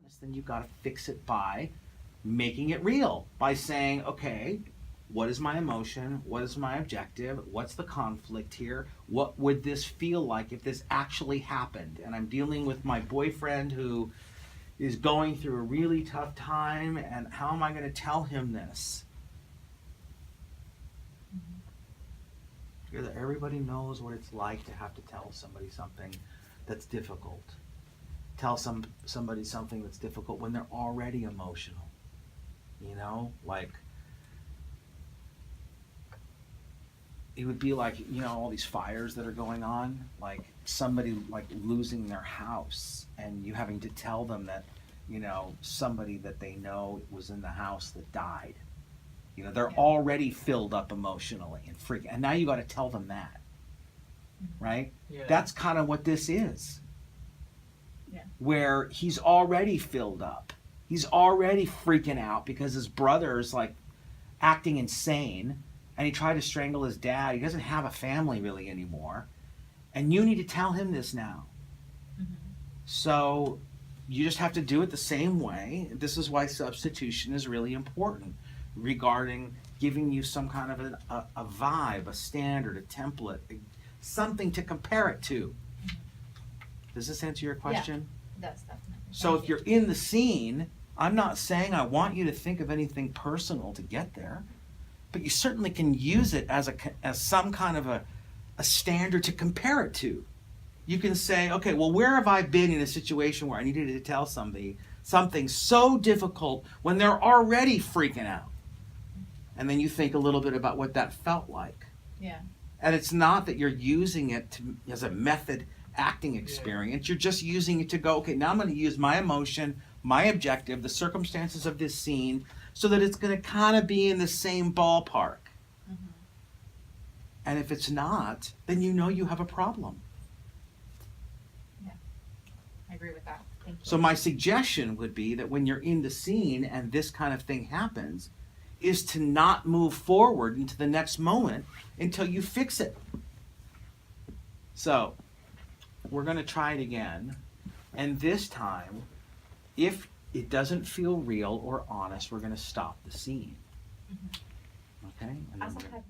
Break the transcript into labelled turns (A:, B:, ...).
A: honest, then you've got to fix it by making it real, by saying, okay, what is my emotion? What is my objective? What's the conflict here? What would this feel like if this actually happened? And I'm dealing with my boyfriend who is going through a really tough time, and how am I going to tell him this? That everybody knows what it's like to have to tell somebody something that's difficult. Tell somebody something that's difficult when they're already emotional. You know, like, it would be like, you know, all these fires that are going on, like somebody like losing their house and you having to tell them that, you know, somebody that they know was in the house that died. You know, they're already filled up emotionally and freaking, and now you got to tell them that, right?
B: Yeah.
A: That's kind of what this is.
C: Yeah.
A: Where he's already filled up. He's already freaking out because his brother's like acting insane, and he tried to strangle his dad. He doesn't have a family really anymore, and you need to tell him this now. So you just have to do it the same way. This is why substitution is really important, regarding giving you some kind of a vibe, a standard, a template, something to compare it to. Does this answer your question?
C: Yeah, it does, definitely.
A: So
C: Thank
A: if
C: you.
A: you're in the scene, I'm not saying I want you to think of anything personal to get there, but you certainly can use it as some kind of a standard to compare it to. You can say, okay, well, where have I been in a situation where I needed to tell somebody something so difficult when they're already freaking out? And then you think a little bit about what that felt like.
C: Yeah.
A: And it's not that you're using it as a method acting experience. You're just using it to go, okay, now I'm going to use my emotion, my objective, the circumstances of this scene, so that it's going to kind of be in the same ballpark. And if it's not, then you know you have a problem.
C: Yeah. I agree with that. Thank you.
A: So my suggestion would be that when you're in the scene and this kind of thing happens, is to not move forward into the next moment until you fix it. So we're going to try it again. And this time, if it doesn't feel real or honest, we're going to stop the scene. Okay? And
C: I
A: then
C: also
A: we're gonna-
C: had